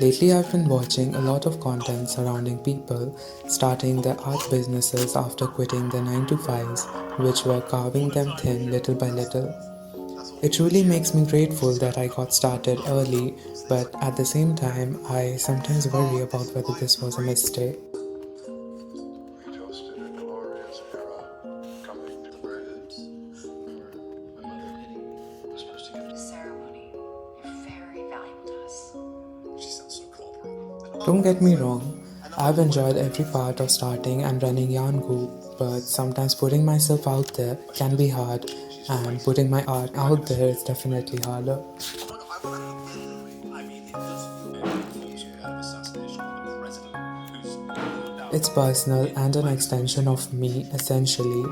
Lately, I've been watching a lot of content surrounding people starting their art businesses after quitting their 9 to 5s, which were carving them thin little by little. It truly makes me grateful that I got started early, but at the same time, I sometimes worry about whether this was a mistake. Don't get me wrong, I've enjoyed every part of starting and running Yarn Group, but sometimes putting myself out there can be hard, and putting my art out there is definitely harder. It's personal and an extension of me, essentially,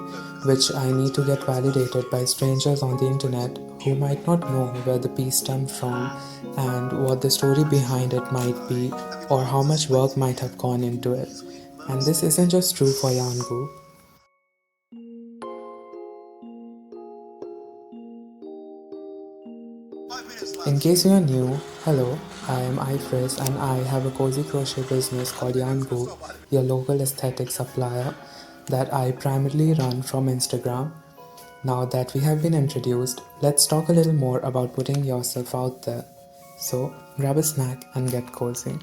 which I need to get validated by strangers on the internet who might not know where the piece stemmed from and what the story behind it might be or how much work might have gone into it. And this isn't just true for Yarn Group. In case you are new, hello, I am Ifris and I have a cozy crochet business called Yarn Group, your local aesthetic supplier that I primarily run from Instagram. Now that we have been introduced, let's talk a little more about putting yourself out there. So, grab a snack and get cozy.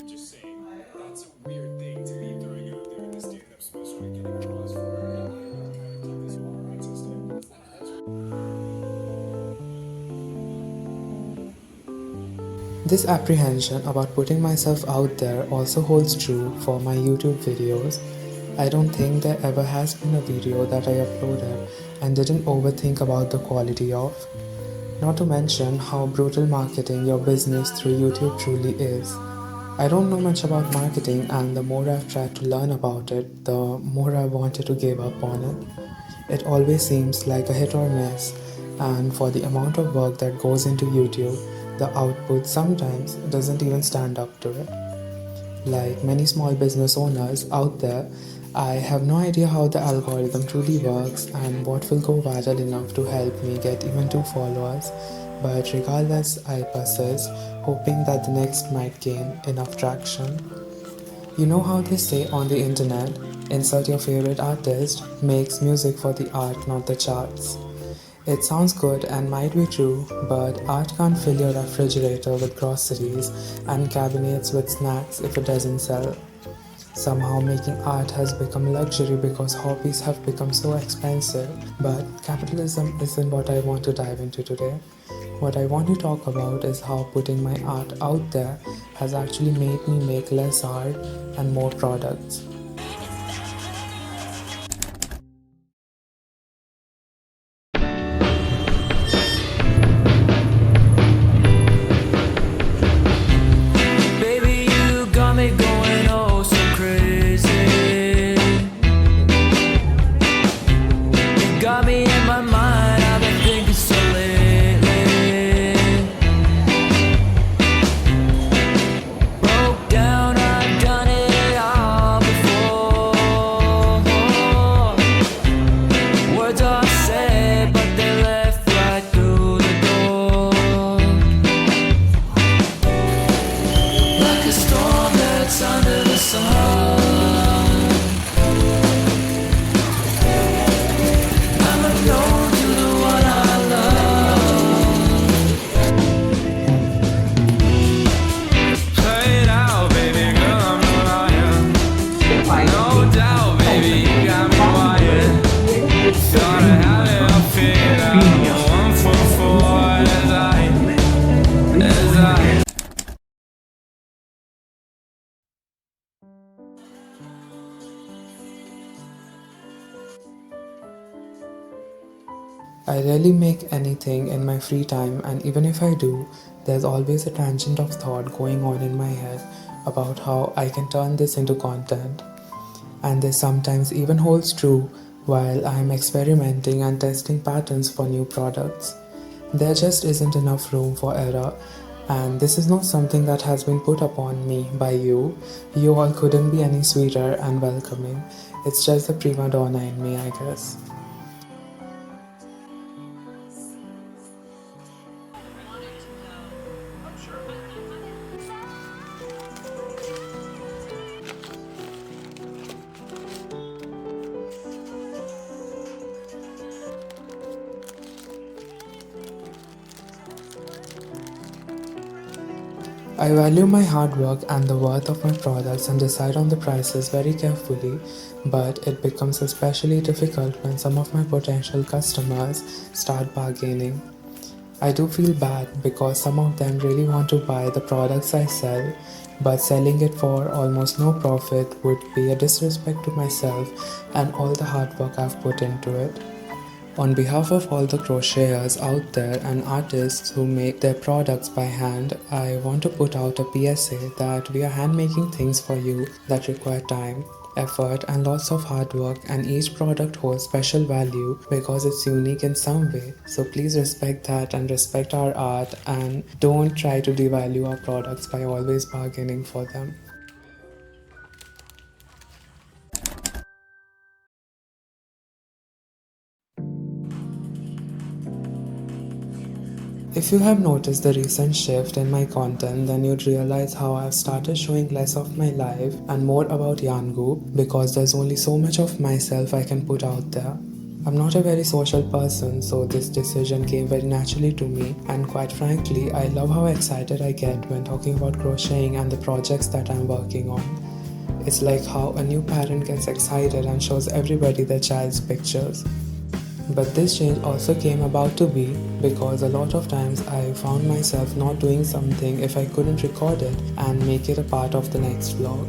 Just saying, that's a weird thing to be throwing out there in the stand-up space or getting across for kind of keep this more artistic. This apprehension about putting myself out there also holds true for my YouTube videos. I don't think there ever has been a video that I uploaded and didn't overthink about the quality of. Not to mention how brutal marketing your business through YouTube truly is. I don't know much about marketing, and the more I've tried to learn about it, the more I wanted to give up on it. It always seems like a hit or miss, and for the amount of work that goes into YouTube, the output sometimes doesn't even stand up to it. Like many small business owners out there, I have no idea how the algorithm truly works and what will go viral enough to help me get even 2 followers. But regardless, I persist, hoping that the next might gain enough traction. You know how they say on the internet, insert your favorite artist, makes music for the art, not the charts. It sounds good and might be true, but art can't fill your refrigerator with groceries and cabinets with snacks if it doesn't sell. Somehow making art has become a luxury because hobbies have become so expensive, but capitalism isn't what I want to dive into today. What I want to talk about is how putting my art out there has actually made me make less art and more products. Baby, you got me going oh so crazy. You got me in my mind, I've been thinking so lately. Broke down, I've done it all before. Words are said, but they left right through the door. Like a storm that's under the sun. I'm unknown to the one I love. Play it out, baby girl, I'm a liar. No doubt, baby, you got me wired. Thought I had it all figured out. 1 for 4 as I I rarely make anything in my free time, and even if I do, there's always a tangent of thought going on in my head about how I can turn this into content. And this sometimes even holds true while I'm experimenting and testing patterns for new products. There just isn't enough room for error, and this is not something that has been put upon me by you. You all couldn't be any sweeter and welcoming. It's just the prima donna in me, I guess. I value my hard work and the worth of my products and decide on the prices very carefully, but it becomes especially difficult when some of my potential customers start bargaining. I do feel bad because some of them really want to buy the products I sell, but selling it for almost no profit would be a disrespect to myself and all the hard work I've put into it. On behalf of all the crocheters out there and artists who make their products by hand, I want to put out a PSA that we are hand making things for you that require time, effort, and lots of hard work, and each product holds special value because it's unique in some way. So please respect that and respect our art, and don't try to devalue our products by always bargaining for them. If you have noticed the recent shift in my content, then you'd realize how I've started showing less of my life and more about Yangu because there's only so much of myself I can put out there. I'm not a very social person, so this decision came very naturally to me, and quite frankly, I love how excited I get when talking about crocheting and the projects that I'm working on. It's like how a new parent gets excited and shows everybody their child's pictures. But this change also came about to be because a lot of times I found myself not doing something if I couldn't record it and make it a part of the next vlog.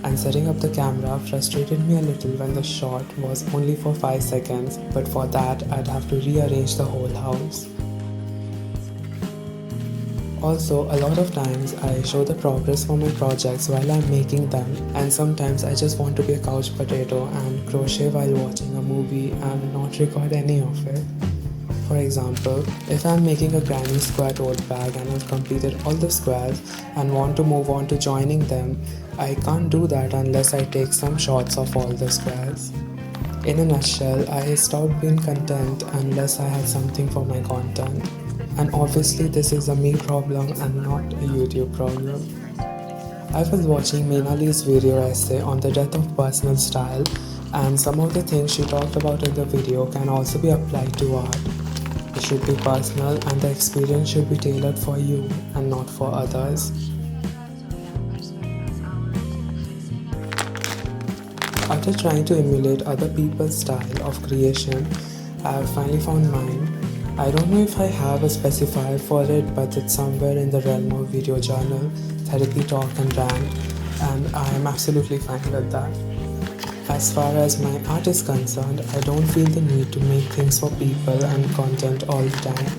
And setting up the camera frustrated me a little when the shot was only for 5 seconds, but for that I'd have to rearrange the whole house. Also, a lot of times I show the progress for my projects while I'm making them, and sometimes I just want to be a couch potato and crochet while watching a movie and not record any of it. For example, if I'm making a granny square tote bag and I've completed all the squares and want to move on to joining them, I can't do that unless I take some shots of all the squares. In a nutshell, I stopped being content unless I had something for my content. And obviously this is a me problem and not a YouTube problem. I was watching Meenali's video essay on the death of personal style, and some of the things she talked about in the video can also be applied to art. It should be personal and the experience should be tailored for you and not for others. After trying to emulate other people's style of creation, I have finally found mine. I don't know if I have a specifier for it, but it's somewhere in the realm of video journal, therapy talk and rant, and I am absolutely fine with that. As far as my art is concerned, I don't feel the need to make things for people and content all the time.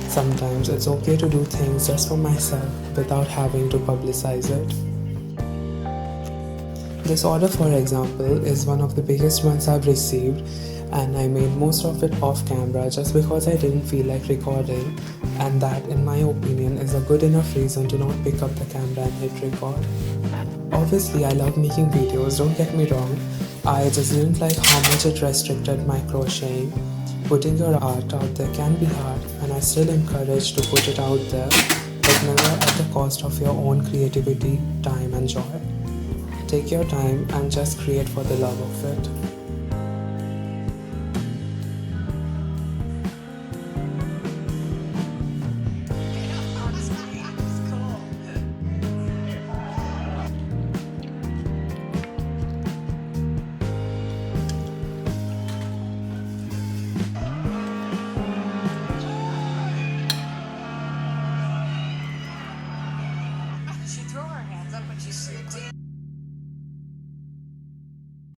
Sometimes it's okay to do things just for myself without having to publicize it. This order, for example, is one of the biggest ones I've received, and I made most of it off camera just because I didn't feel like recording, and that in my opinion is a good enough reason to not pick up the camera and hit record. Obviously I love making videos, don't get me wrong, I just didn't like how much it restricted my crocheting. Putting your art out there can be hard, and I still encourage to put it out there, but never at the cost of your own creativity, time and joy. Take your time and just create for the love of it.